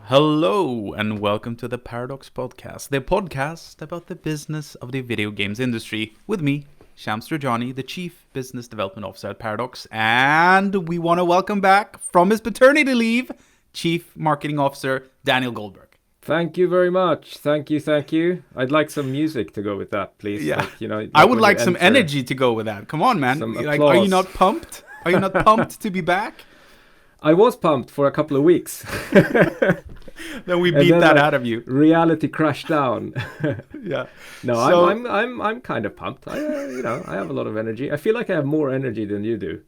Hello and welcome to the Paradox Podcast, the podcast about the business of the video games industry with me, Shamster Johnny, the Chief Business Development Officer at Paradox, and we want to welcome back from his paternity leave, Chief Marketing Officer Daniel Goldberg. Thank you very much. Thank you. I'd like some music to go with that, please. Yeah, Like, I would like some energy to go with that. Come on, man. Like, are you not pumped? Are you not pumped to be back? I was pumped for a couple of weeks. Then we beat that out of you. Reality crashed down. Yeah. No, so, I'm kind of pumped. I have a lot of energy. I feel like I have more energy than you do.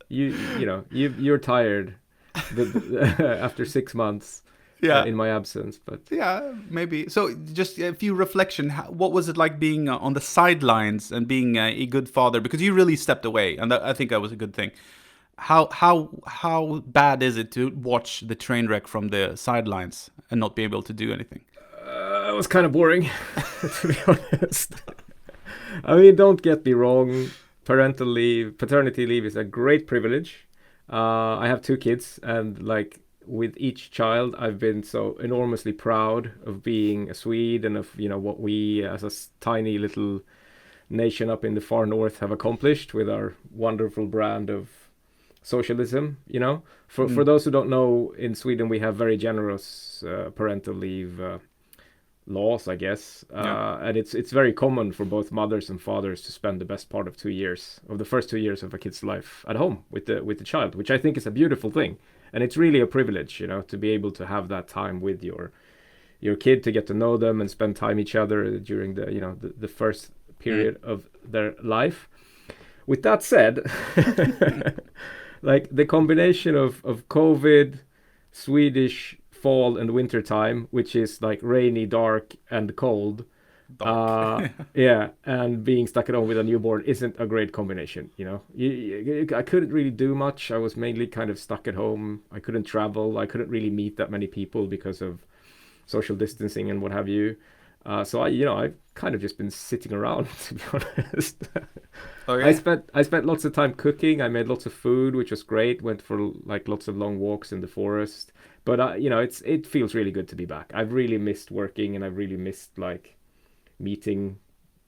You're tired after 6 months. Yeah. In my absence, but yeah, maybe. So just a few reflection. What was it like being on the sidelines and being a good father? Because you really stepped away, and I think that was a good thing. How bad is it to watch the train wreck from the sidelines and not be able to do anything? It was kind of boring, to be honest. I mean, don't get me wrong. Paternity leave is a great privilege. I have 2 kids, and like, with each child, I've been so enormously proud of being a Swede and of what we as a tiny little nation up in the far north have accomplished with our wonderful brand of socialism. For those who don't know, in Sweden we have very generous parental leave laws, I guess, and it's very common for both mothers and fathers to spend the best part of the first 2 years of a kid's life at home with the child, which I think is a beautiful thing. And it's really a privilege, to be able to have that time with your kid, to get to know them and spend time each other during the first period of their life. With that said, like the combination of COVID, Swedish fall and winter time, which is like rainy, dark, and cold. And being stuck at home with a newborn isn't a great combination. I couldn't really do much. I was mainly kind of stuck at home. I couldn't travel. I couldn't really meet that many people because of social distancing and what have you. So I've kind of just been sitting around, to be honest. Okay. I spent lots of time cooking. I made lots of food, which was great. Went for like lots of long walks in the forest. But it feels really good to be back. I've really missed working, and I've really missed like meeting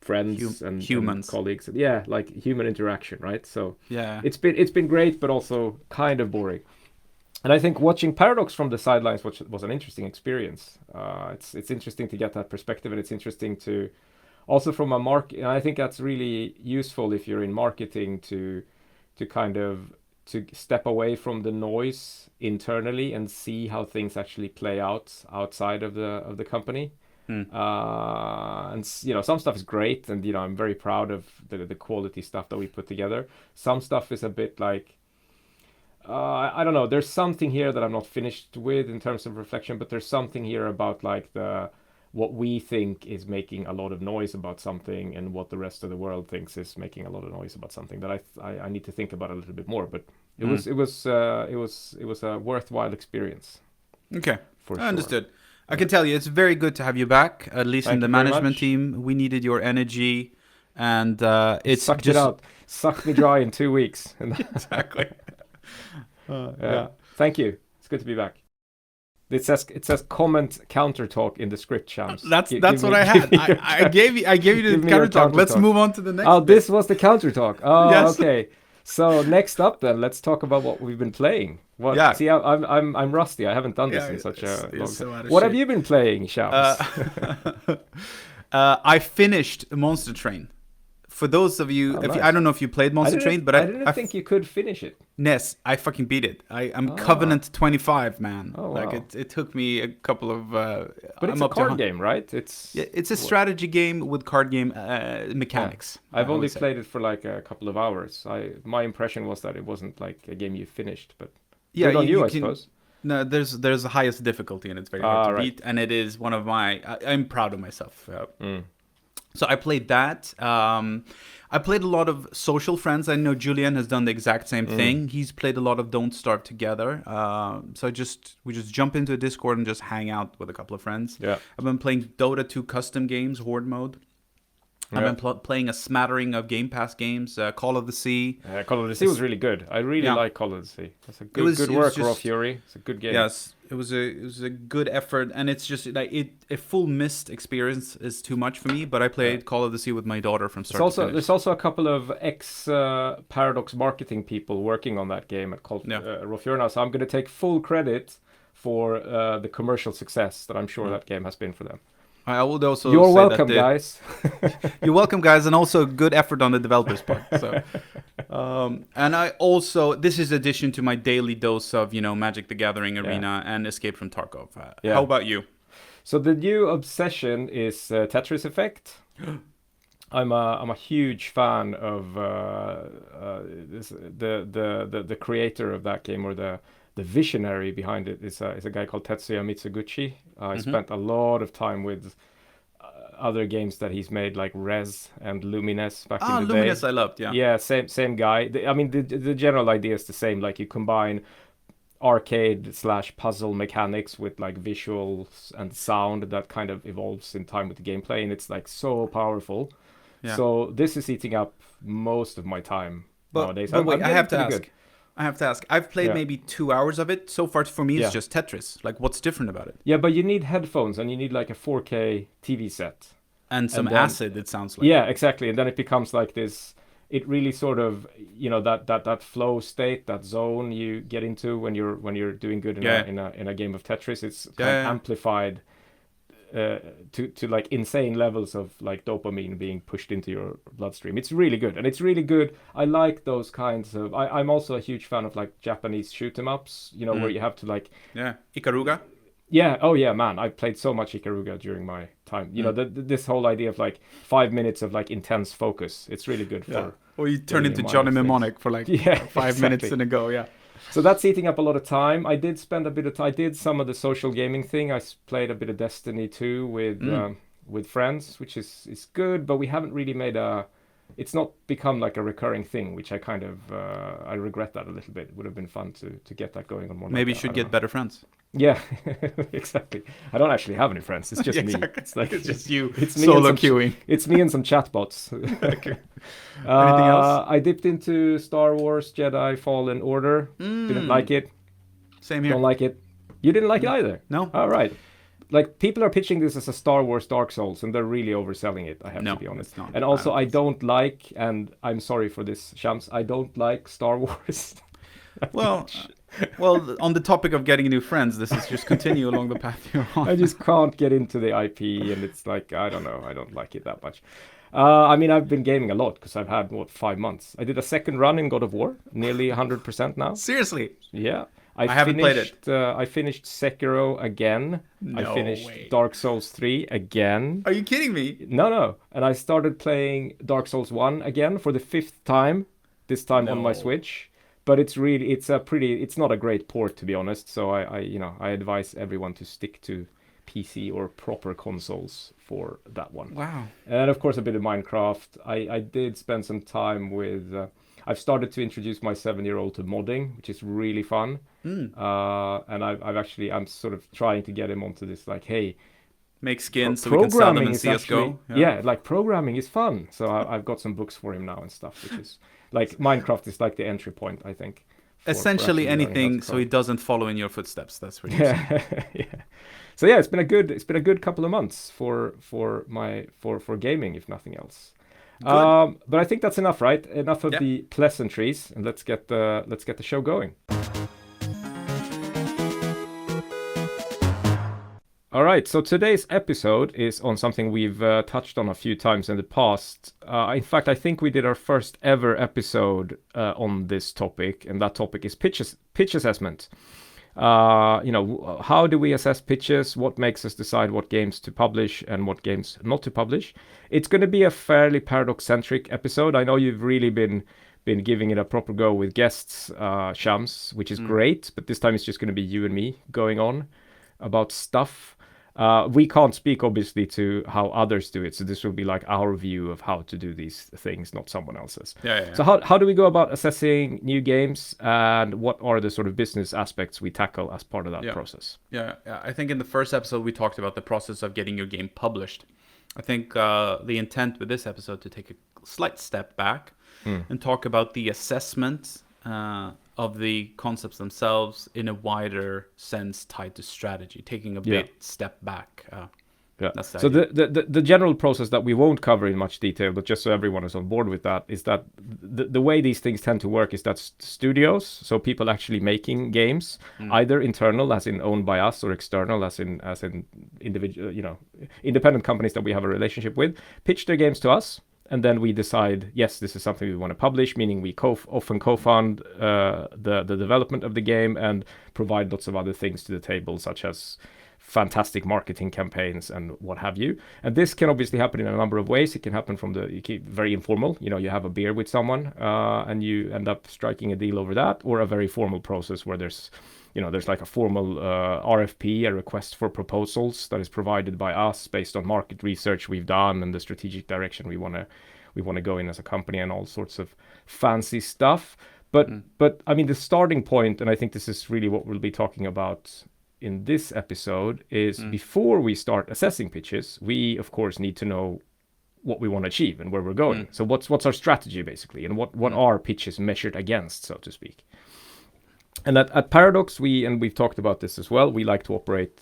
friends and colleagues. Yeah, like human interaction, right? So yeah, it's been great, but also kind of boring. And I think watching Paradox from the sidelines was an interesting experience. It's interesting to get that perspective, and it's interesting to also from a market. I think that's really useful if you're in marketing to kind of to step away from the noise internally and see how things actually play out outside of the company. And some stuff is great, and I'm very proud of the quality stuff that we put together. Some stuff is a bit like I don't know, there's something here that I'm not finished with in terms of reflection, but there's something here about like what we think is making a lot of noise about something and what the rest of the world thinks is making a lot of noise about something that I need to think about a little bit more. But it was a worthwhile experience. Okay, for sure. I understood. I can tell you, it's very good to have you back, at least in the management team. We needed your energy, and it's sucked me dry in 2 weeks. Exactly. Yeah. Thank you. It's good to be back. It says comment counter talk in the script, Shams. That's what I had. I gave you the counter talk. Let's move on to the next. Oh, this was the counter talk. Oh, yes. Okay. So next up, then, let's talk about what we've been playing. Yeah. See, I'm rusty. I haven't done this in such a long time. What have you been playing, Shams? I finished Monster Train. For those of you, nice. I don't know if you played Monster Train, but I didn't think you could finish it. Yes, I fucking beat it. I'm Covenant 25, man. Oh, wow. Like it took me a couple of. But it's a card game, right? It's a strategy game with card game mechanics. Yeah. I've only played it for like a couple of hours. My impression was that it wasn't like a game you finished, but good on you, I suppose. No, there's the highest difficulty, and it's very hard to beat, and it is one of my. I'm proud of myself. So I played that. I played a lot of Social Friends. I know Julian has done the exact same thing. He's played a lot of Don't Starve Together. So we just jump into a Discord and just hang out with a couple of friends. Yeah. I've been playing Dota 2 custom games, Horde mode. I've been playing a smattering of Game Pass games. Call of the Sea. Call of the Sea was really good. I really like Call of the Sea. That's a good work, Raw Fury. It's a good game. Yes, it was a good effort, and it's just like a full missed experience is too much for me. But I played Call of the Sea with my daughter from start to finish. There's also a couple of Paradox marketing people working on that game at Raw Fury now, so I'm going to take full credit for the commercial success that I'm sure that game has been for them. I would also You're say welcome, guys. You're welcome, guys, and also good effort on the developers' part. So, and I also, this is addition to my daily dose of Magic the Gathering Arena and Escape from Tarkov. How about you? So the new obsession is Tetris Effect. I'm a huge fan of the creator of that game, or the visionary behind it is a guy called Tetsuya Mitsuguchi. I spent a lot of time with other games that he's made, like Rez and Lumines back in the day. Lumines I loved, yeah. Yeah, same guy. The general idea is the same. Like, you combine arcade/puzzle mechanics with like visuals and sound that kind of evolves in time with the gameplay, and it's like so powerful. Yeah. So this is eating up most of my time nowadays. But wait, I have to ask. I've played maybe 2 hours of it. So far for me, it's just Tetris. Like, what's different about it? Yeah, but you need headphones and you need like a 4K TV set. And some acid, it sounds like. Yeah, exactly. And then it becomes like this, it really sort of, that flow state, that zone you get into when you're doing good in a game of Tetris. It's kind of amplified to like insane levels of like dopamine being pushed into your bloodstream. It's really good, and it's really good. I like those kinds of. I'm also a huge fan of like Japanese shoot 'em ups. Where you have to like Ikaruga. Yeah. Oh yeah, man. I played so much Ikaruga during my time. This whole idea of like 5 minutes of like intense focus. It's really good for. Or you turn into Johnny Mnemonic for like 5 minutes in a go. Yeah. So that's eating up a lot of time. I did spend a bit of time. I did some of the social gaming thing. I played a bit of Destiny 2 with friends, which is good, but we haven't really made it's not become like a recurring thing, which I kind of I regret that a little bit. It would have been fun to get that going on more. Maybe you should get better friends. Yeah, exactly. I don't actually have any friends. It's just me. It's like it's just you. It's me solo queuing. It's me and some chatbots. Okay. Anything else? I dipped into Star Wars Jedi Fallen Order. Didn't like it. Same here. Don't like it. You didn't like it either? No. All right. Like, people are pitching this as a Star Wars Dark Souls, and they're really overselling it, I have to be honest. It's not. And also, I don't like, and I'm sorry for this, Shams, I don't like Star Wars. Well, on the topic of getting new friends, this is just continue along the path you're on. I just can't get into the IP, and it's like, I don't know, I don't like it that much. I've been gaming a lot, because I've had, 5 months. I did a second run in God of War, nearly 100% now. Seriously? Yeah. I haven't played it. I finished Sekiro again. No I finished way. Dark Souls 3 again. Are you kidding me? No. And I started playing Dark Souls 1 again for the 5th time, this time on my Switch. But it's not a great port, to be honest. So I advise everyone to stick to PC or proper consoles for that one. Wow. And of course a bit of Minecraft. I did spend some time with... I've started to introduce my 7-year-old to modding, which is really fun. And I'm sort of trying to get him onto this, like, hey, make skins so we can sell them in CSGO. Like, programming is fun. So I've got some books for him now and stuff, which is like, Minecraft is like the entry point, I think. Essentially anything so he doesn't follow in your footsteps. That's what yeah. So yeah, it's been a good couple of months for gaming, if nothing else. But I think that's enough, right? Enough of the pleasantries, and let's get the show going. All right, so today's episode is on something we've touched on a few times in the past. In fact, I think we did our first ever episode on this topic, and that topic is pitch assessment. How do we assess pitches? What makes us decide what games to publish and what games not to publish? It's going to be a fairly Paradox-centric episode. I know you've really been giving it a proper go with guests, Shams, which is great, but this time it's just going to be you and me going on about stuff. We can't speak, obviously, to how others do it, so this will be like our view of how to do these things, not someone else's. Yeah. So how do we go about assessing new games, and what are the sort of business aspects we tackle as part of that process? Yeah. I think in the first episode we talked about the process of getting your game published. I think the intent with this episode to take a slight step back and talk about the assessment of the concepts themselves in a wider sense tied to strategy, taking a bit step back. Yeah. So the general process that we won't cover in much detail, but just so everyone is on board with that, is that the way these things tend to work is that studios, so people actually making games, either internal, as in owned by us, or external, as in individual, independent companies that we have a relationship with, pitch their games to us. And then we decide, yes, this is something we want to publish, meaning we often co-fund the development of the game and provide lots of other things to the table, such as fantastic marketing campaigns and what have you. And this can obviously happen in a number of ways. It can happen from very informal, you have a beer with someone and you end up striking a deal over that, or a very formal process where there's like a formal RFP, a request for proposals, that is provided by us based on market research we've done and the strategic direction we want to go in as a company, and all sorts of fancy stuff. But I mean, the starting point, and I think this is really what we'll be talking about in this episode, is before we start assessing pitches, we of course need to know what we want to achieve and where we're going. So what's our strategy basically, and what are pitches measured against, so to speak. And at Paradox, we've talked about this as well, we like to operate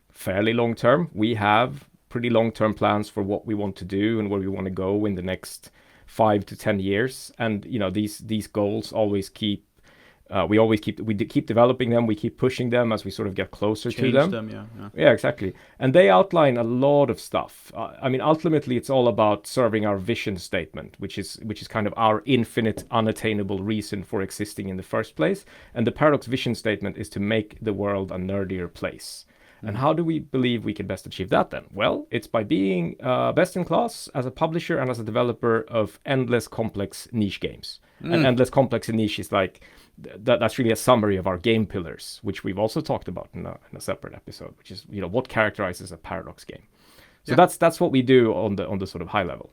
fairly long term. We have pretty long term plans for what we want to do and where we want to go in the next 5 to 10 years. And these goals always keep we keep developing them, we keep pushing them as we sort of get closer to them. Yeah, exactly. And they outline a lot of stuff. I mean, ultimately, it's all about serving our vision statement, which is kind of our infinite, unattainable reason for existing in the first place. And the Paradox vision statement is to make the world a nerdier place. And how do we believe we can best achieve that then? Well, it's by being best in class as a publisher and as a developer of endless complex niche games. And endless complex and niche is like, that's really a summary of our game pillars, which we've also talked about in a separate episode, which is, what characterizes a Paradox game. So that's what we do on the sort of high level.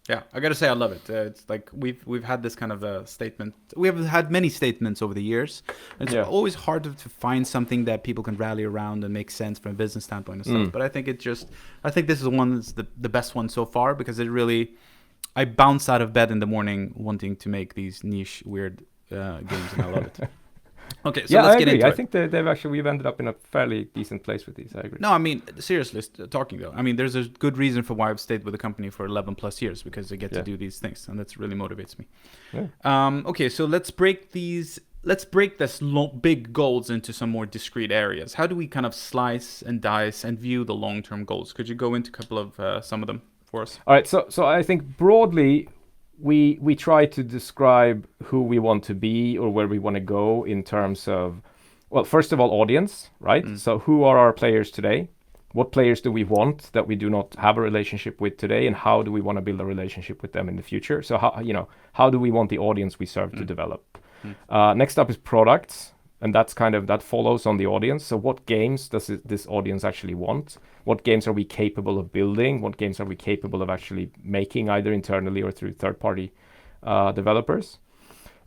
Yeah, I gotta say I love it. It's like we've had this kind of a statement. We have had many statements over the years. It's always hard to find something that people can rally around and make sense from a business standpoint and stuff. But I think this is one that's the best one so far, because it really, I bounce out of bed in the morning wanting to make these niche weird games, and I love it. Okay, so let's get into it. I think we've ended up in a fairly decent place with these. I agree. No, I mean, seriously talking though, I mean, there's a good reason for why I've stayed with the company for 11 plus years, because I get to do these things, and that really motivates me. Yeah. Okay, so let's break this big goals into some more discrete areas. How do we kind of slice and dice and view the long-term goals? Could you go into a couple of some of them for us? All right, so I think broadly, we try to describe who we want to be or where we want to go in terms of, well, first of all, audience, right? So who are our players today? What players do we want that we do not have a relationship with today, and how do we want to build a relationship with them in the future? So how do we want the audience we serve to develop? Next up is products, and that follows on the audience. So what games does this audience actually want? What games are we capable of building? What games are we capable of actually making, either internally or through third-party developers?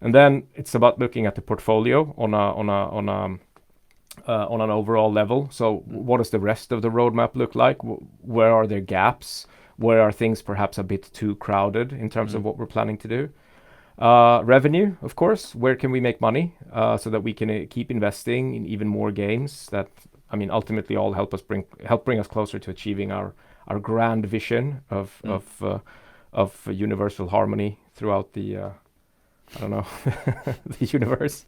And then it's about looking at the portfolio on an overall level. So what does the rest of the roadmap look like? Where are there gaps? Where are things perhaps a bit too crowded in terms of what we're planning to do? Revenue, of course. Where can we make money so that we can keep investing in even more games that, I mean, ultimately all help bring us closer to achieving our grand vision of universal harmony throughout the the universe.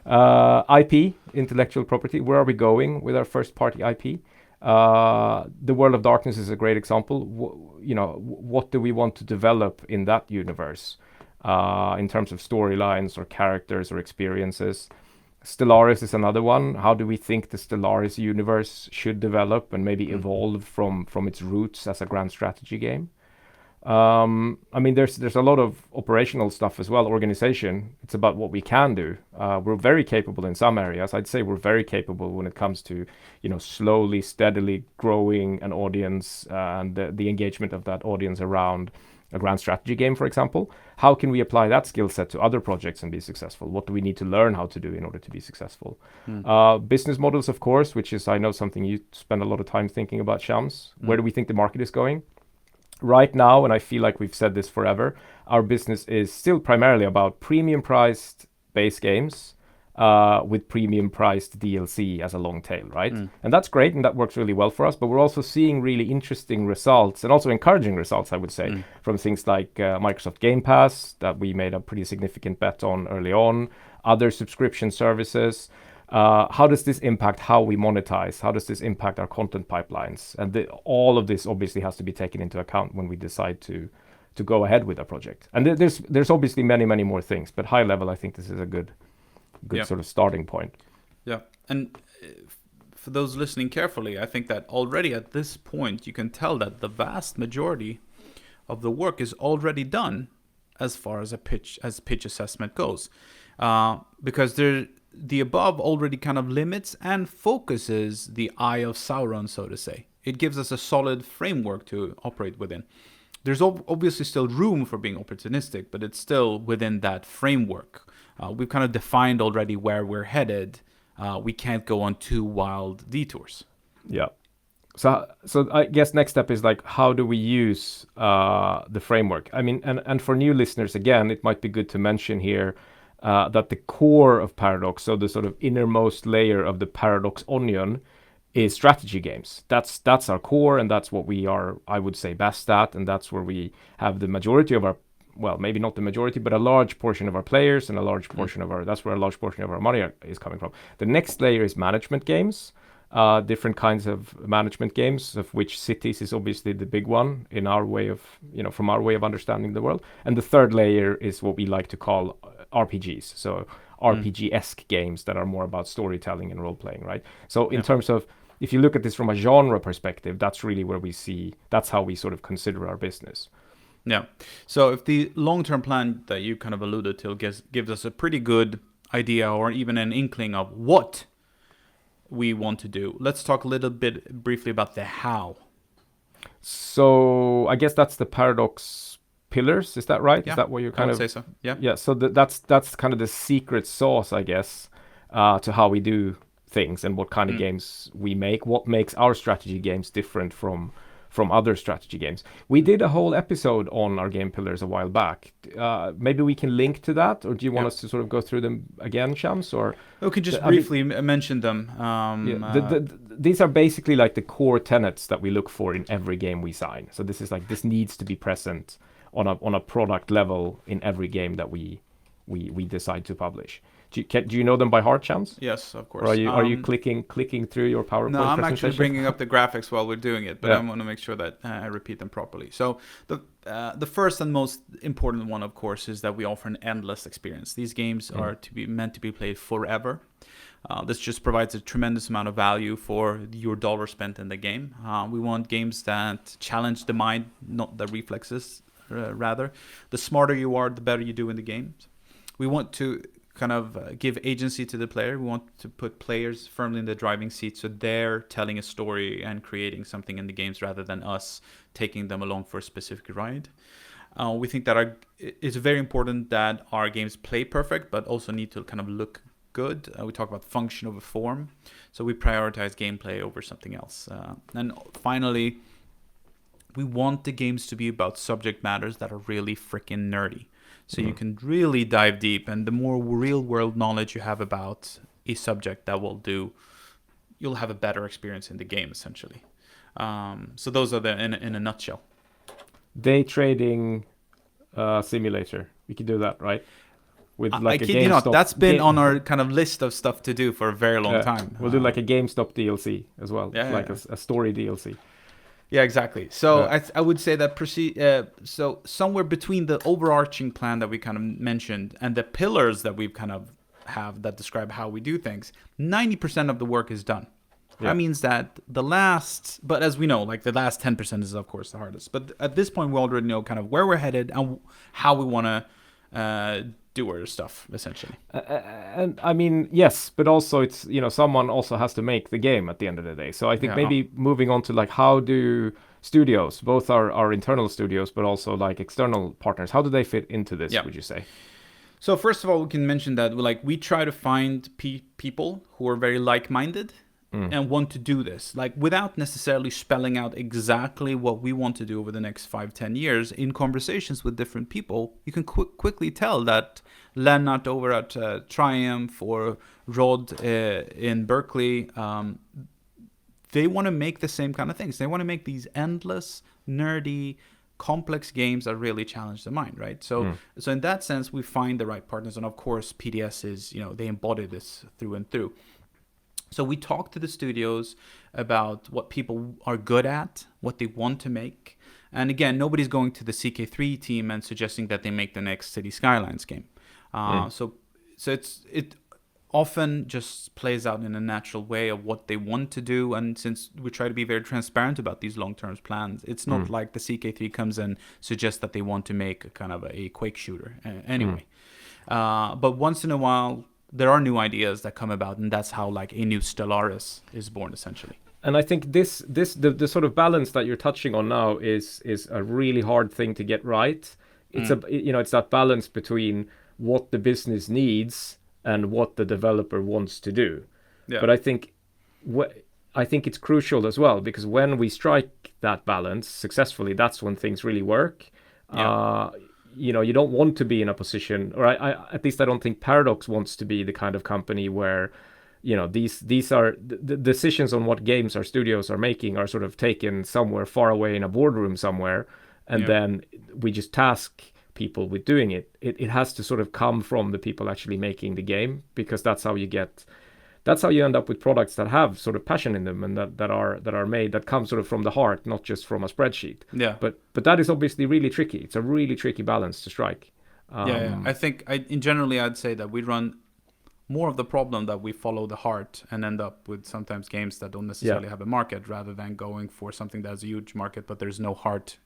IP, intellectual property. Where are we going with our first party IP? The World of Darkness is a great example. What do we want to develop in that universe? In terms of storylines or characters or experiences. Stellaris is another one. How do we think the Stellaris universe should develop and maybe evolve from its roots as a grand strategy game? I mean, there's a lot of operational stuff as well, organization. It's about what we can do. We're very capable in some areas. I'd say we're very capable when it comes to, slowly, steadily growing an audience and the engagement of that audience around a grand strategy game, for example. How can we apply that skill set to other projects and be successful? What do we need to learn how to do in order to be successful? Business models, of course, which is, I know, something you spend a lot of time thinking about, Shams. Where do we think the market is going? right now, and I feel like we've said this forever, our business is still primarily about premium priced base games with premium priced DLC as a long tail, right? And that's great, and that works really well for us. But we're also seeing really interesting results and also encouraging results, I would say, from things like Microsoft Game Pass that we made a pretty significant bet on early on, other subscription services. How does this impact how we monetize? How does this impact our content pipelines? And all of this obviously has to be taken into account when we decide to go ahead with a project. And there's obviously many more things, but high level, I think this is a good sort of starting point. Yeah, and for those listening carefully, I think that already at this point you can tell that the vast majority of the work is already done as far as pitch assessment goes, because the above already kind of limits and focuses the eye of Sauron, so to say. It gives us a solid framework to operate within. There's obviously still room for being opportunistic, but it's still within that framework. We've kind of defined already where we're headed. We can't go on too wild detours. Yeah. So I guess next step is like, how do we use the framework? I mean, and for new listeners, again, it might be good to mention here that the core of Paradox, so the sort of innermost layer of the Paradox onion, is strategy games. That's our core, and that's what we are, I would say, best at, and that's where we have the majority of our, well, maybe not the majority, but a large portion of our players and a large portion of that's where a large portion of our money is coming from. The next layer is management games, different kinds of management games, of which Cities is obviously the big one in our way of, from our way of understanding the world. And the third layer is what we like to call RPGs, so RPG-esque games that are more about storytelling and role-playing, right? So in terms of, if you look at this from a genre perspective, that's really where that's how we sort of consider our business. Yeah. So if the long-term plan that you kind of alluded to gives us a pretty good idea or even an inkling of what we want to do, let's talk a little bit briefly about the how. So I guess that's the Paradox pillars. Is that right? Yeah, is that what you're kind I of would say so? Yeah. Yeah. So that's kind of the secret sauce, I guess, to how we do things and what kind of games we make. What makes our strategy games different from other strategy games. We did a whole episode on our game pillars a while back. Maybe we can link to that, or do you want us to sort of go through them again, Shams? Or we can just briefly mention them. These are basically like the core tenets that we look for in every game we sign. So this is like, this needs to be present on a product level in every game that we decide to publish. Do you know them by heart, Shams? Yes, of course. Or are you clicking through your PowerPoint No, I'm presentation? actually bringing up the graphics while we're doing it, but I want to make sure that I repeat them properly. So the first and most important one, of course, is that we offer an endless experience. These games are meant to be played forever. This just provides a tremendous amount of value for your dollar spent in the game. We want games that challenge the mind, not the reflexes, rather. The smarter you are, the better you do in the games. We want to kind of give agency to the player. We want to put players firmly in the driving seat, so they're telling a story and creating something in the games rather than us taking them along for a specific ride. We think that it's very important that our games play perfect, but also need to kind of look good. We talk about function over form, so we prioritize gameplay over something else. And finally, we want the games to be about subject matters that are really freaking nerdy. So you can really dive deep, and the more real-world knowledge you have about a subject, you'll have a better experience in the game, essentially. So those are in a nutshell. Day trading simulator. We could do that, right? With like I kid you not, that's been on our kind of list of stuff to do for a very long time. We'll do like a GameStop DLC as well, a story DLC. Yeah, exactly. So I would say that so somewhere between the overarching plan that we kind of mentioned and the pillars that we've kind of have that describe how we do things, 90% of the work is done. Yeah. That means that but as we know, like the last 10% is of course the hardest. But at this point, we already know kind of where we're headed and how we want to do our stuff, essentially. And I mean, yes, but also it's, someone also has to make the game at the end of the day. So I think maybe moving on to like, how do studios, both our internal studios, but also like external partners, how do they fit into this, would you say? So first of all, we can mention that we try to find people who are very like-minded and want to do this, like without necessarily spelling out exactly what we want to do over the next 5-10 years. In conversations with different people, you can quickly tell that Lennart over at Triumph or Rod in Berkeley, they want to make the same kind of things. They want to make these endless, nerdy, complex games that really challenge the mind, right? So in that sense, we find the right partners, and of course PDS is, they embody this through and through. So we talk to the studios about what people are good at, what they want to make. And again, nobody's going to the CK3 team and suggesting that they make the next City Skylines game. So it often just plays out in a natural way of what they want to do. And since we try to be very transparent about these long-term plans, it's not like the CK3 comes and suggests that they want to make a kind of a Quake shooter anyway. But once in a while, there are new ideas that come about, and that's how like a new Stellaris is born, essentially. And I think the sort of balance that you're touching on now is a really hard thing to get right. It's it's that balance between what the business needs and what the developer wants to do. Yeah. But I think it's crucial as well, because when we strike that balance successfully, that's when things really work. Yeah. You don't want to be in a position, or I at least I don't think Paradox wants to be the kind of company where, these are the decisions on what games our studios are making are sort of taken somewhere far away in a boardroom somewhere, and then we just task people with doing it. It has to sort of come from the people actually making the game, because that's how you end up with products that have sort of passion in them, and that are made, that come sort of from the heart, not just from a spreadsheet. Yeah. But that is obviously really tricky. It's a really tricky balance to strike. I think I'd say that we run more of the problem that we follow the heart and end up with sometimes games that don't necessarily have a market, rather than going for something that has a huge market but there's no heart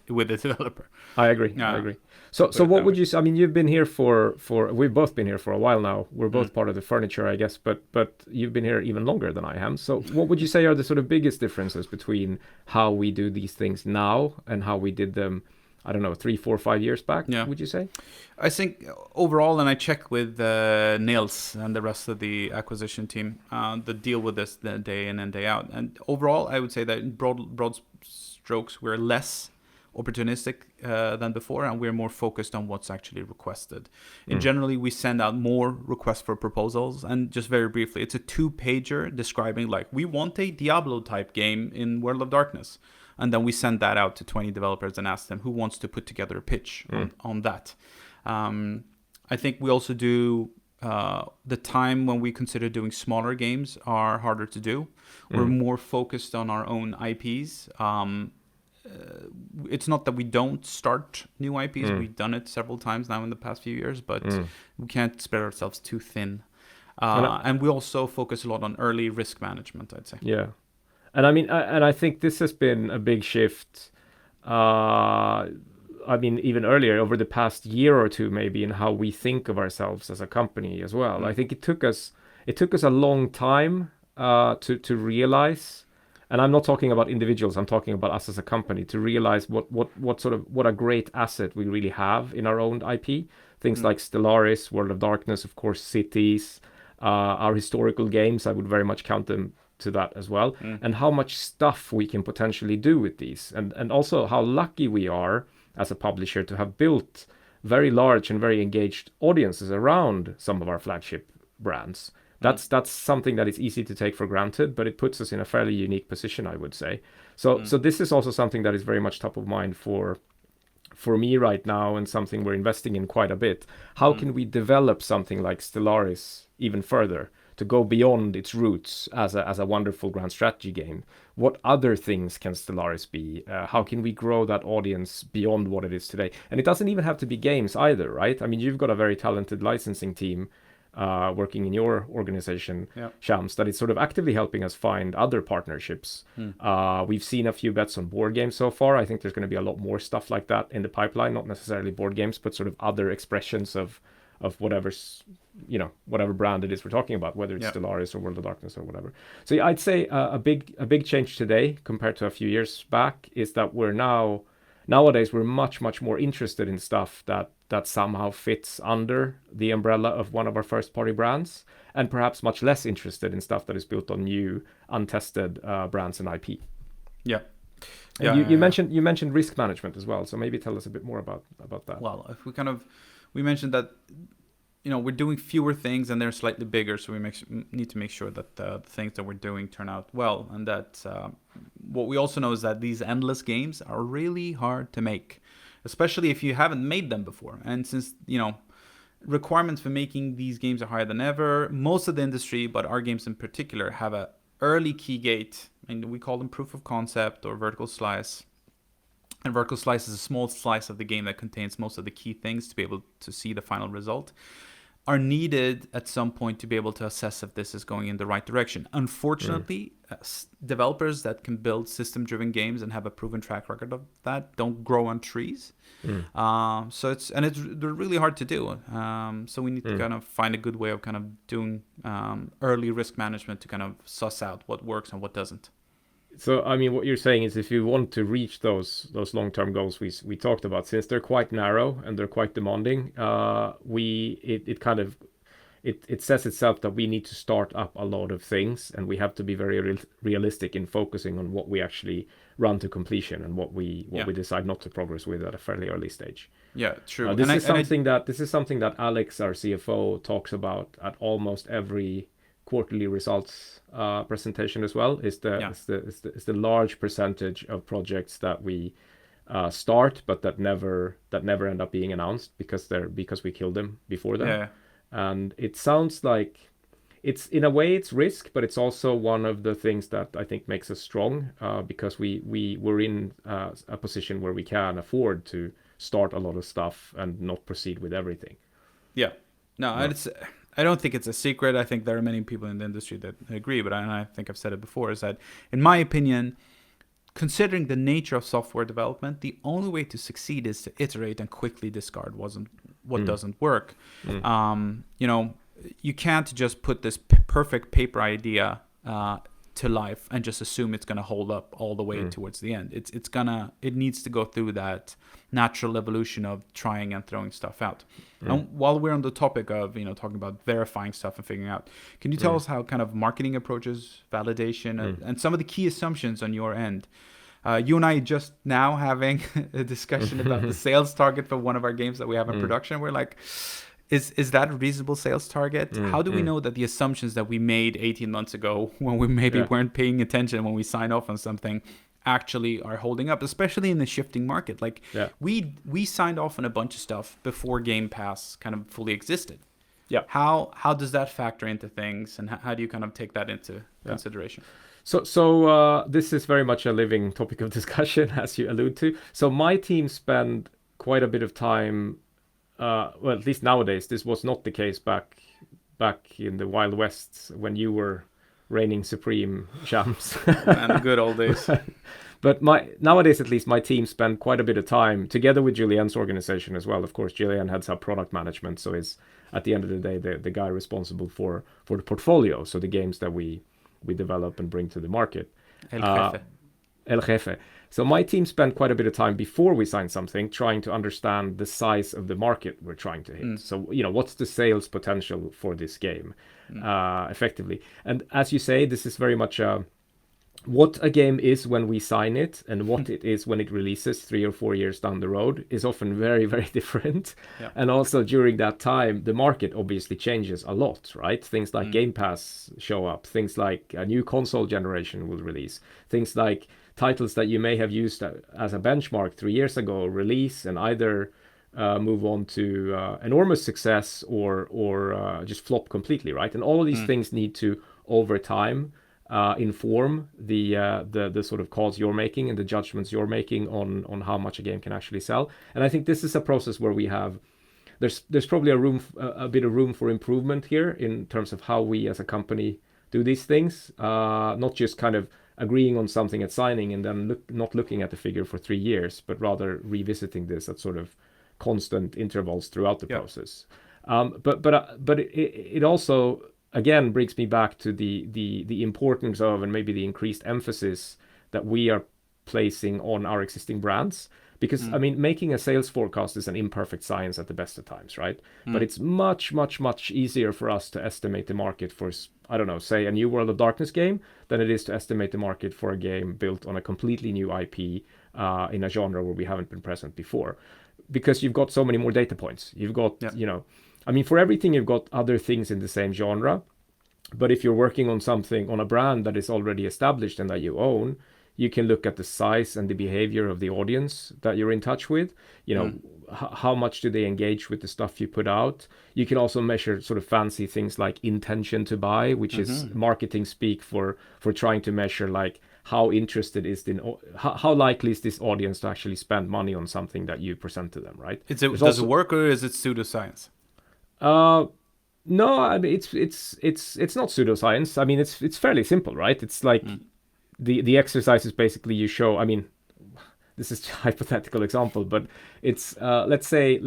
with the developer. I agree. So what would you say? I mean, you've been here for we've both been here for a while now. We're both part of the furniture, I guess, but you've been here even longer than I am. So what would you say are the sort of biggest differences between how we do these things now and how we did them, I don't know, 3, 4, 5 years back? Yeah. Would you say? I think overall, and I check with Nils and the rest of the acquisition team that deal with this day in and day out. And overall, I would say that in broad strokes, we're less opportunistic than before, and we're more focused on what's actually requested. And generally, we send out more requests for proposals. And just very briefly, it's a 2-pager describing, like, we want a Diablo type game in World of Darkness. And then we send that out to 20 developers and ask them who wants to put together a pitch on that. I think we also do the time when we consider doing smaller games are harder to do. We're more focused on our own IPs. It's not that we don't start new IPs. We've done it several times now in the past few years, but we can't spread ourselves too thin. And we also focus a lot on early risk management, I'd say. Yeah. And I mean, I think this has been a big shift. I mean, even earlier, over the past year or two, maybe, in how we think of ourselves as a company as well. I think it took us a long time to realize, and I'm not talking about individuals, I'm talking about us as a company, to realize what a great asset we really have in our own IP. Things like Stellaris, World of Darkness, of course, Cities, our historical games. I would very much count them to that as well, and how much stuff we can potentially do with these, and also how lucky we are as a publisher to have built very large and very engaged audiences around some of our flagship brands. That's something that is easy to take for granted, but it puts us in a fairly unique position, I would say. So this is also something that is very much top of mind for me right now, and something we're investing in quite a bit. How can we develop something like Stellaris even further, to go beyond its roots as a wonderful grand strategy game? What other things can Stellaris be? How can we grow that audience beyond what it is today? And it doesn't even have to be games either, right? I mean, you've got a very talented licensing team working in your organization, Shams, that is sort of actively helping us find other partnerships. We've seen a few bets on board games so far. I think there's going to be a lot more stuff like that in the pipeline, not necessarily board games, but sort of other expressions of whatever brand it is we're talking about, whether it's Stellaris or World of Darkness or whatever. So I'd say a big change today compared to a few years back is that we're now Nowadays, we're much more interested in stuff that somehow fits under the umbrella of one of our first-party brands, and perhaps much less interested in stuff that is built on new, untested brands and IP. Yeah. And you mentioned risk management as well, so maybe tell us a bit more about that. Well, if we mentioned that, we're doing fewer things and they're slightly bigger, so we need to make sure that the things that we're doing turn out well, and that what we also know is that these endless games are really hard to make, especially if you haven't made them before. And since requirements for making these games are higher than ever, most of the industry, but our games in particular, have a early key gate, and we call them proof of concept or vertical slice. And vertical slice is a small slice of the game that contains most of the key things to be able to see the final result, are needed at some point to be able to assess if this is going in the right direction. Unfortunately, developers that can build system-driven games and have a proven track record of that don't grow on trees. So they're really hard to do. So we need to kind of find a good way of kind of doing early risk management to kind of suss out what works and what doesn't. So, I mean, what you're saying is if you want to reach those long-term goals we talked about, since they're quite narrow and they're quite demanding, it says itself that we need to start up a lot of things, and we have to be very realistic in focusing on what we actually run to completion and what we decide not to progress with at a fairly early stage. Yeah, true. This is something that Alex, our CFO, talks about at almost every quarterly results presentation as well. Is the large percentage of projects that we start but that never end up being announced because we killed them before them. Yeah. And it sounds like it's, in a way, it's risk, but it's also one of the things that I think makes us strong, because we're in a position where we can afford to start a lot of stuff and not proceed with everything. Yeah. No. I don't think it's a secret. I think there are many people in the industry that agree, but I think I've said it before, is that, in my opinion, considering the nature of software development, the only way to succeed is to iterate and quickly discard what doesn't work. You can't just put this perfect paper idea to life and just assume it's going to hold up all the way towards the end. It needs to go through that natural evolution of trying and throwing stuff out. And while we're on the topic of talking about verifying stuff and figuring out, can you tell us how kind of marketing approaches validation and some of the key assumptions on your end? You and I just now having a discussion about the sales target for one of our games that we have in production. We're like, is that a reasonable sales target? How do we know that the assumptions that we made 18 months ago, when we maybe weren't paying attention when we signed off on something, actually are holding up, especially in the shifting market? We signed off on a bunch of stuff before Game Pass kind of fully existed. Yeah. How does that factor into things, and how do you kind of take that into consideration? So this is very much a living topic of discussion, as you allude to. So my team spend quite a bit of time, well, at least nowadays. This was not the case back in the Wild West when you were reigning supreme, Shams. And the good old days. But nowadays, at least, my team spend quite a bit of time together with Julian's organization as well. Of course, Julian heads up product management, so is at the end of the day the guy responsible for the portfolio, so the games that we develop and bring to the market. El Jefe. So my team spent quite a bit of time before we signed something trying to understand the size of the market we're trying to hit. So, what's the sales potential for this game, effectively. And as you say, this is very much what a game is when we sign it and what it is when it releases 3 or 4 years down the road is often very, very different. Yeah. And also during that time, the market obviously changes a lot, right? Things like Game Pass show up, things like a new console generation will release, things like titles that you may have used as a benchmark 3 years ago release and either move on to enormous success or just flop completely, right? And all of these things need to, over time, inform the sort of calls you're making and the judgments you're making on how much a game can actually sell. And I think this is a process where we have there's probably a bit of room for improvement here in terms of how we as a company do these things, not just kind of agreeing on something at signing and then not looking at the figure for 3 years, but rather revisiting this at sort of constant intervals throughout the process. But it also again brings me back to the importance of, and maybe the increased emphasis that we are placing on our existing brands, Because I mean, making a sales forecast is an imperfect science at the best of times, right? But it's much, much, much easier for us to estimate the market for, I don't know, say a new World of Darkness game than it is to estimate the market for a game built on a completely new IP in a genre where we haven't been present before. Because you've got so many more data points. You've got, you know, I mean, for everything, you've got other things in the same genre. But if you're working on something, on a brand that is already established and that you own, you can look at the size and the behavior of the audience that you're in touch with. You know, how much do they engage with the stuff you put out? You can also measure sort of fancy things like intention to buy, which is marketing speak for trying to measure like how interested is how likely is this audience to actually spend money on something that you present to them, right? Does it work, or is it pseudoscience? No, I mean it's not pseudoscience. I mean it's fairly simple, right? It's like the exercise is basically you show. I mean, this is a hypothetical example, but it's let's say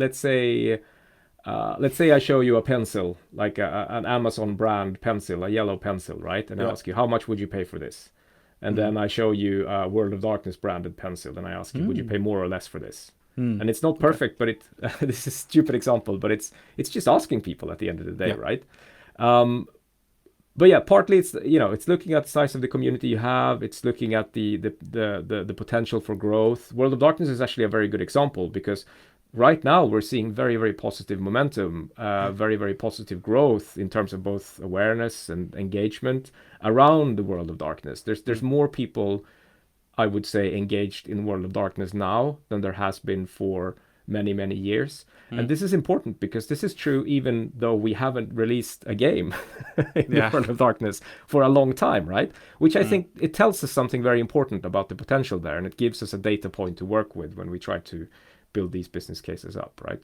I show you a pencil, like an Amazon brand pencil, a yellow pencil, right? And I ask you, how much would you pay for this? And then I show you a World of Darkness branded pencil, and I ask you, would you pay more or less for this? And it's not perfect, but this is a stupid example, but it's just asking people at the end of the day, right? But yeah, partly it's, you know, it's looking at the size of the community you have. It's looking at the potential for growth. World of Darkness is actually a very good example because right now we're seeing very, very positive momentum, very, very positive growth in terms of both awareness and engagement around the World of Darkness. There's more people, I would say, engaged in World of Darkness now than there has been for many, many years. And this is important because this is true even though we haven't released a game in the World of Darkness for a long time, right? Which I think it tells us something very important about the potential there, and it gives us a data point to work with when we try to build these business cases up, right?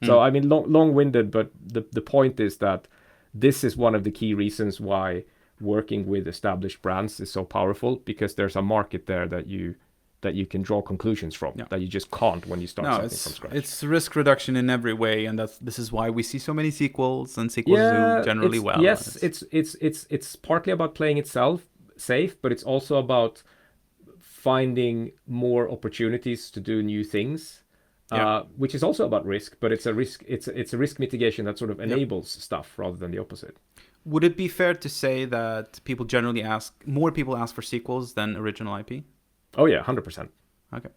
So, I mean, long-winded, but the point is that this is one of the key reasons why working with established brands is so powerful, because there's a market there that you can draw conclusions from that you just can't when you start something from scratch. It's risk reduction in every way, and this is why we see so many sequels, and sequels do generally well. Yes, it's partly about playing itself safe, but it's also about finding more opportunities to do new things. Which is also about risk, but it's a risk mitigation that sort of enables stuff rather than the opposite. Would it be fair to say that more people ask for sequels than original IP? Oh yeah, 100%. Okay,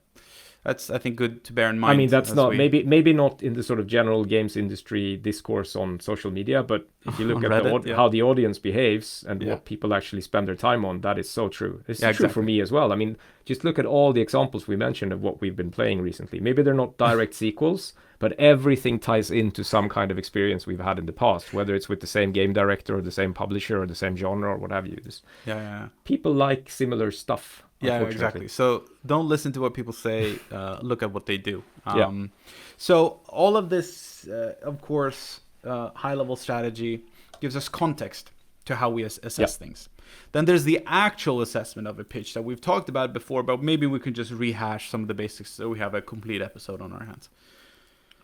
that's, I think, good to bear in mind. I mean, that's not maybe not in the sort of general games industry discourse on social media, but if you look at Reddit, how the audience behaves and what people actually spend their time on, that is so true. It's true for me as well. I mean, just look at all the examples we mentioned of what we've been playing recently. Maybe they're not direct sequels, but everything ties into some kind of experience we've had in the past, whether it's with the same game director or the same publisher or the same genre or what have you. People like similar stuff. Yeah, exactly. So don't listen to what people say. Look at what they do. So all of this, of course, high-level strategy gives us context to how we assess things. Then there's the actual assessment of a pitch that we've talked about before, but maybe we can just rehash some of the basics so we have a complete episode on our hands.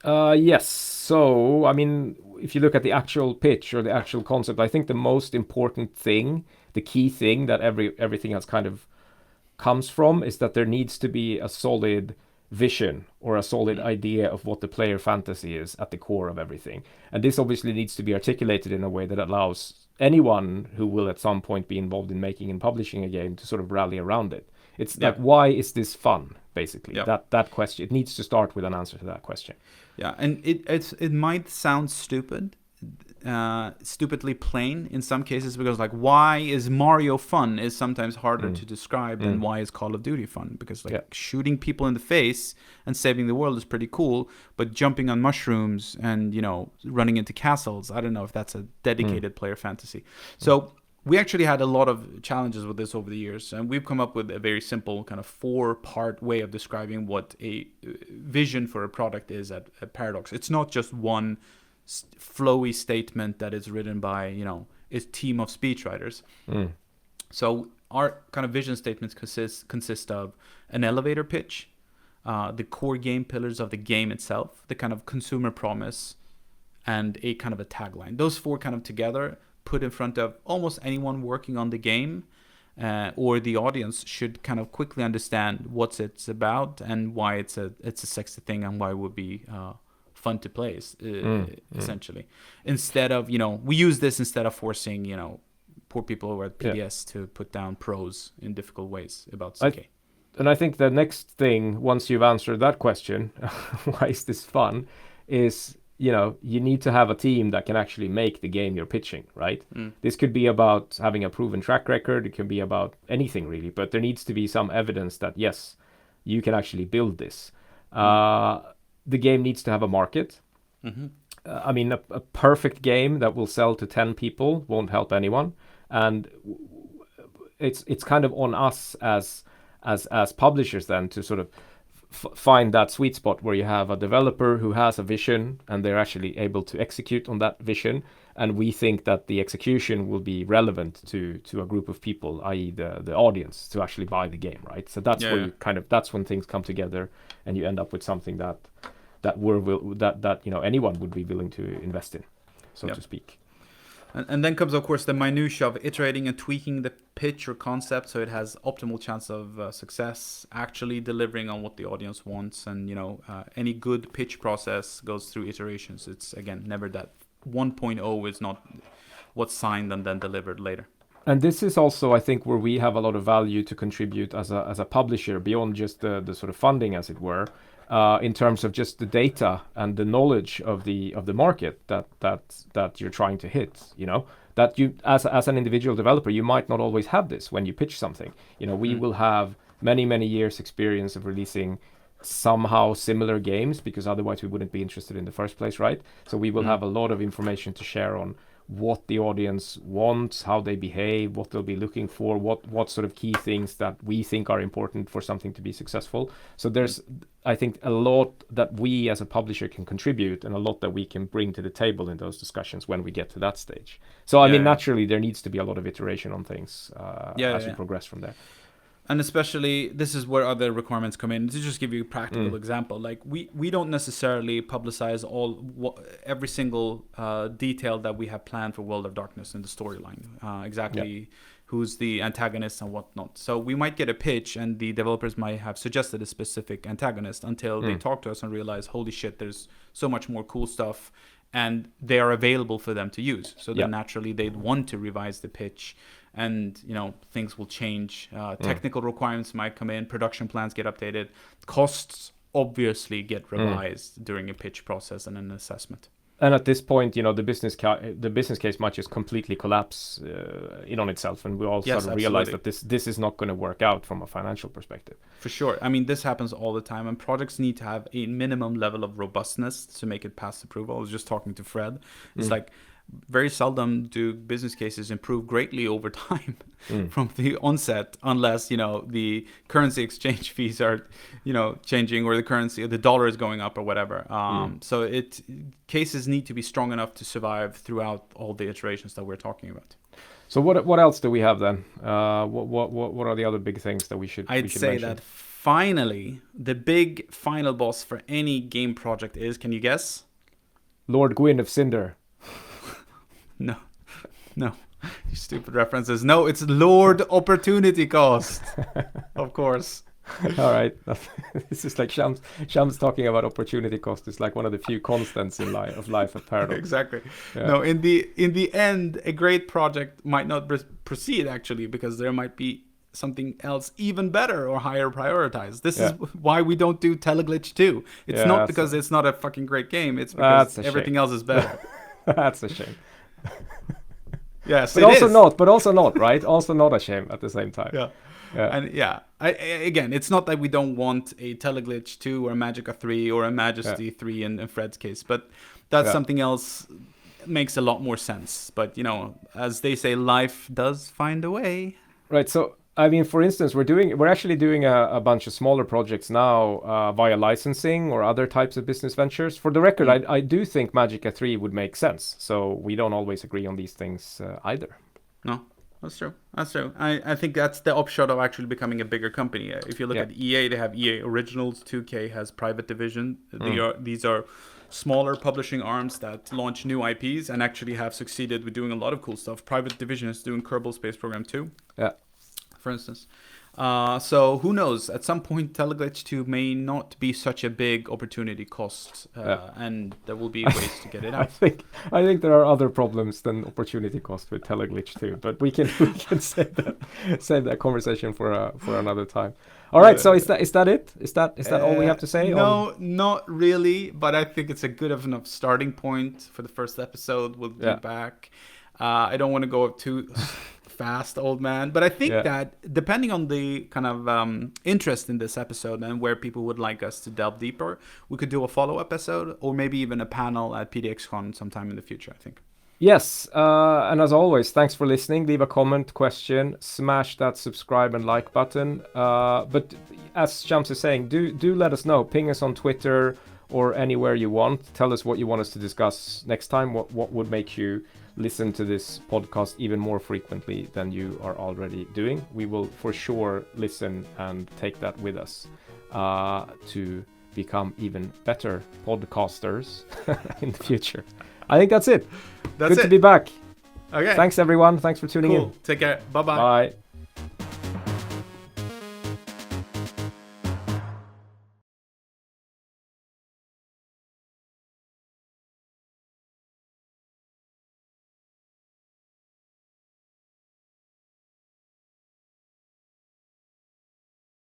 Yes. So, I mean, if you look at the actual pitch or the actual concept, I think the most important thing, the key thing that everything else kind of comes from, is that there needs to be a solid vision or a solid idea of what the player fantasy is at the core of everything. And this obviously needs to be articulated in a way that allows anyone who will at some point be involved in making and publishing a game to sort of rally around it. It's like, why is this fun, basically? That question, it needs to start with an answer to that question. Yeah, and it might sound stupidly plain in some cases, because like, why is Mario fun is sometimes harder to describe than why is Call of Duty fun, because like shooting people in the face and saving the world is pretty cool, but jumping on mushrooms and, you know, running into castles, I don't know if that's a dedicated player fantasy. So we actually had a lot of challenges with this over the years, and we've come up with a very simple kind of 4-part way of describing what a vision for a product is at Paradox. It's not just one flowy statement that is written by, you know, a team of speechwriters. So our kind of vision statements consist of an elevator pitch, the core game pillars of the game itself, the kind of consumer promise, and a kind of a tagline. Those 4 kind of together, put in front of almost anyone working on the game, or the audience should kind of quickly understand what it's about and why it's a sexy thing and why it would be fun to play, essentially. Instead of, we use this instead of forcing, poor people who are at PDS to put down pros in difficult ways about CK. And I think the next thing, once you've answered that question, why is this fun, is, you need to have a team that can actually make the game you're pitching, right? This could be about having a proven track record. It can be about anything really, but there needs to be some evidence that, yes, you can actually build this. The game needs to have a market. I mean, a perfect game that will sell to 10 people won't help anyone. And it's kind of on us as publishers then to sort of find that sweet spot where you have a developer who has a vision and they're actually able to execute on that vision, and we think that the execution will be relevant to a group of people, i.e. the audience, to actually buy the game, right? So that's where you that's when things come together and you end up with something that anyone would be willing to invest in, so to speak. And then comes, of course, the minutia of iterating and tweaking the pitch or concept so it has optimal chance of success, actually delivering on what the audience wants. And, any good pitch process goes through iterations. It's, again, never that 1.0 is not what's signed and then delivered later. And this is also, I think, where we have a lot of value to contribute as a publisher beyond just the sort of funding, as it were. In terms of just the data and the knowledge of the market that you're trying to hit, that you as an individual developer, you might not always have this when you pitch something. We will have many years experience of releasing somehow similar games, because otherwise we wouldn't be interested in the first place, right? So we will have a lot of information to share on what the audience wants, how they behave, what they'll be looking for, what sort of key things that we think are important for something to be successful. So there's, I think, a lot that we as a publisher can contribute and a lot that we can bring to the table in those discussions when we get to that stage. So I mean, naturally there needs to be a lot of iteration on things as we progress from there. And especially, this is where other requirements come in. To just give you a practical example, like we don't necessarily publicize every single detail that we have planned for World of Darkness in the storyline. Exactly who's the antagonist and whatnot. So we might get a pitch and the developers might have suggested a specific antagonist until they talk to us and realize, holy shit, there's so much more cool stuff and they are available for them to use. So then naturally they'd want to revise the pitch. And, things will change. Technical requirements might come in. Production plans get updated. Costs obviously get revised during a pitch process and an assessment. And at this point, the business case might just completely collapse in on itself, and we all sort of realize that this is not going to work out from a financial perspective. For sure. I mean, this happens all the time, and projects need to have a minimum level of robustness to make it pass approval. I was just talking to Fred. It's like, very seldom do business cases improve greatly over time from the onset, unless the currency exchange fees are changing, or the dollar is going up or whatever. So cases need to be strong enough to survive throughout all the iterations that we're talking about. So what else do we have then? What are the other big things that we should say mention? That finally the big final boss for any game project is, can you guess? Lord Gwyn of Cinder. No, you stupid references. No, it's Lord Opportunity Cost, of course. All right, this is like Shams talking about opportunity cost. It's like one of the few constants in life at Paradox. Exactly. Yeah. No, in the end, a great project might not proceed actually, because there might be something else even better or higher prioritized. This is why we don't do Teleglitch 2. It's not because it's not a fucking great game. It's because everything else is better. That's a shame. Yes, but also not, right? Also not a shame at the same time. Yeah. And again, it's not that we don't want a Teleglitch 2 or a Magicka 3 or a Majesty 3 in Fred's case, but that's something else makes a lot more sense. But, as they say, life does find a way. Right, so I mean, for instance, we're actually doing a bunch of smaller projects now via licensing or other types of business ventures. For the record, I do think Magicka 3 would make sense. So we don't always agree on these things either. No, that's true. I think that's the upshot of actually becoming a bigger company. If you look at EA, they have EA Originals. 2K has private division. These are smaller publishing arms that launch new IPs and actually have succeeded with doing a lot of cool stuff. Private division is doing Kerbal Space Program 2. Yeah. for instance. So who knows? At some point, Teleglitch 2 may not be such a big opportunity cost, and there will be ways to get it out. I think there are other problems than opportunity cost with Teleglitch 2, but we can save that conversation for another time. All right, so is that it? Is that all we have to say? No, not really, but I think it's a good enough starting point for the first episode. We'll be back. I don't want to go too fast, old man, but I think that depending on the kind of interest in this episode and where people would like us to delve deeper, we could do a follow-up episode or maybe even a panel at PDXCon sometime in the future, I think. Yes, and as always, thanks for listening. Leave a comment, question, smash that subscribe and like button. But as Shams is saying, do let us know. Ping us on Twitter or anywhere you want. Tell us what you want us to discuss next time. What would make you listen to this podcast even more frequently than you are already doing. We will for sure listen and take that with us to become even better podcasters in the future. I think that's it. Good to be back. Okay. Thanks everyone. Thanks for tuning in. Take care. Bye-bye. Bye.